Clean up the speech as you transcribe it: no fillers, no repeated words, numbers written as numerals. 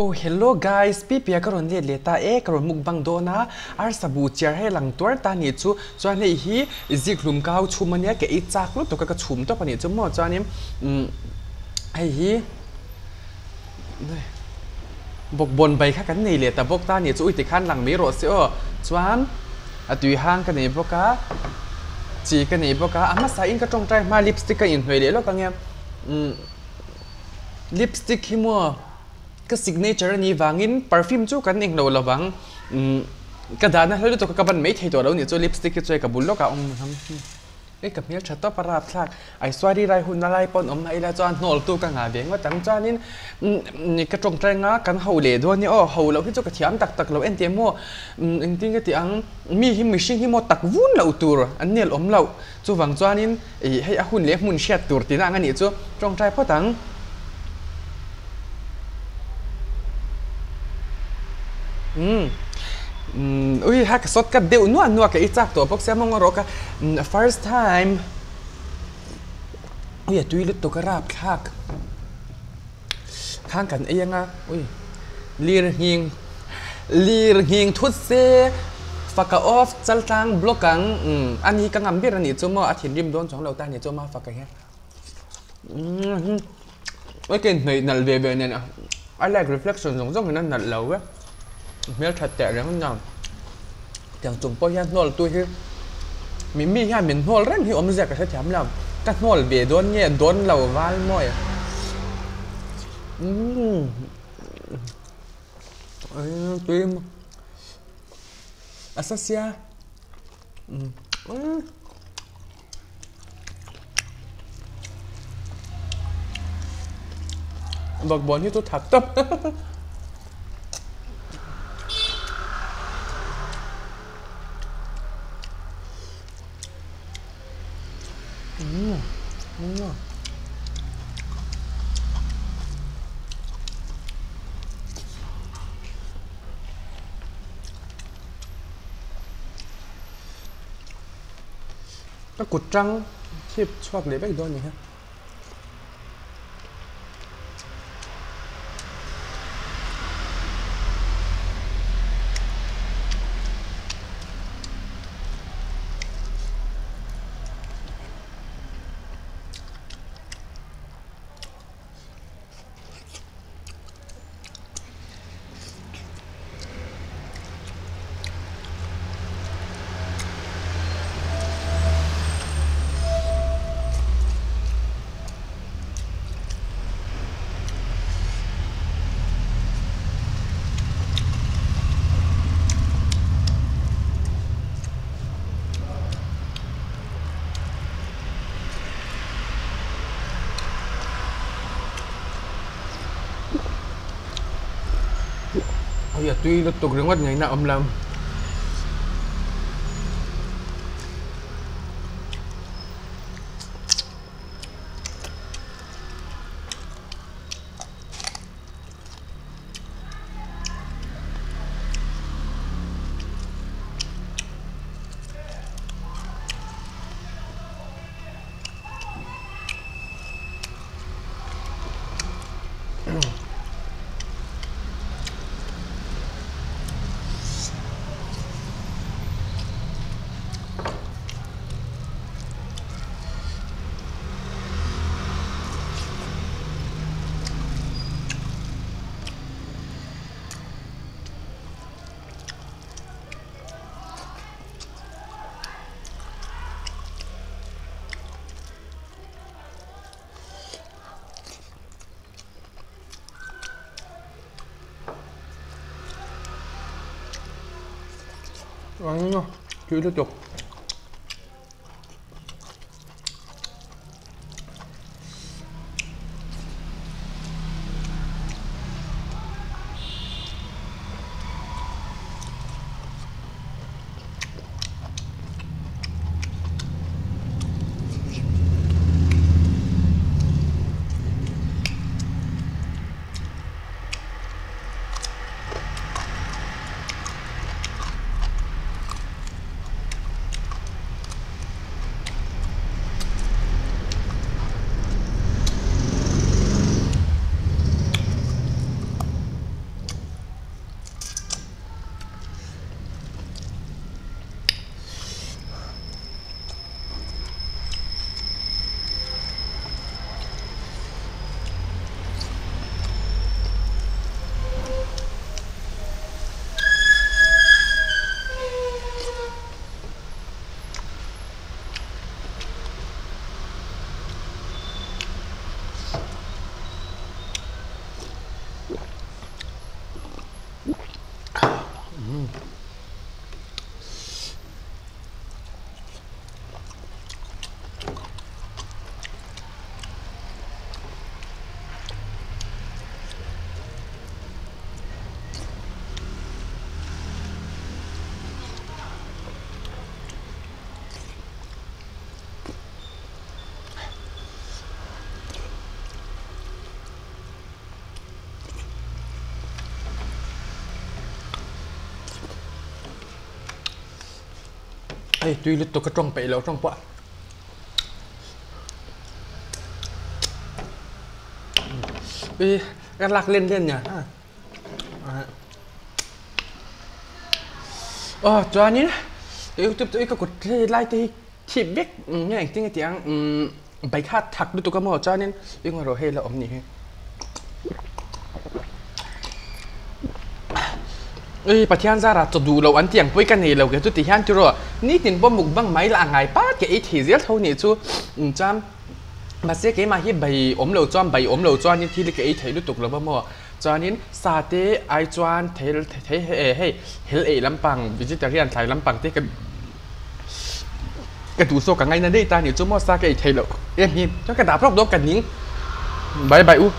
Oh, hello guys. Pipia karon le leta karon mukbang do na ar sabu chair he lang tur ta ni chu chuan hei hi ziklum kau chumania ke I chak lu to ka chum to pani chu mo chuan im hei hi bok bon bai kha kan nei le ta bok ta ni chu ti khan lang mi ro se o chuan atui hang ka nei boka chi ka nei boka ama sa in ka tong trai ma lipstick ka in hnoi le lo ka nge lipstick hi mo cái signature này vangin perfume chu kan eng lo lawang ka dana hlo to ka ban mai thei to ro ni chu lipstick ki choi ka bul lo ka ong ham ei ka mial thatta para thlak ai swari rai hun na lai pon om na ila chuan hnol tu ka nga veng wa tang chuanin ni ka tong trai nga kan ho le do ni o ho lo hi chu ka thiam tak tak lo en te mo eng ting ka ti ang mi hi mihring hi mo tak vun lo tur an nel om lo chu wang chuanin ei hei a hun le mun shat tur ti na ngani chu tong trai po tang ui ha ka sot ka deu nuwa ka ichak to bok se mong ro ka first time ui tui lut to ka rap thak khang kan ayanga ui lir hing thut se faka off chal tang blokang ani ka ngam bir ani chumo athin rim don chong lo ta ni chuma faka he oi ken nei nal ve ve ne I like reflection zong zong nan nal lo á miếng thật tệ đấy không nào chẳng chúng tôi hiện nol tôi hi mình mi ha mình nol răng hi om zek ka cham lam ka nol ve don nye don lo wal moi tôi asasia bậc bốn như tôi thật tâm nó cột trăng thì choạc lấy bách đôi nhỉ ha giờ tuy nó tục rừng mắt nhảy nào âm lắm 아니요, 뒤로 쪽. hey tuy lúc tôi có trong bể lâu trong bọa ê cái lạc lên lên nhỉ cho anh ấy yêu tiếp tôi có cột like thì chỉ biết nghe anh tiếng bài hát thật được tôi có một cho nên yêu mà rồi hay là ông nhỉ êประเทศซาร่าจะดูเราอันเตียงไปกันนี่เราแกตุติฮันจุโร่นี่ตินบ่มุกบังไม้ละไงป้าแกอีทีเสียเท่านี้จูจำมาเสียแกมาที่ใบอมเราจอมใบอมเราจวนนี่ที่แกอีทีรู้ตุกเราบ่มั่วจอนี้ซาเต้ไอจวนเทเฮลลำปังวิจิตรเรียนไทยลำปังที่กันดูโซกันไงนั่นได้ตาเนี่ยจูมั่วซาแกอีทีเราเอ็มฮิมแล้วกระดาษพรอกดอกกันนิ้งบายอู้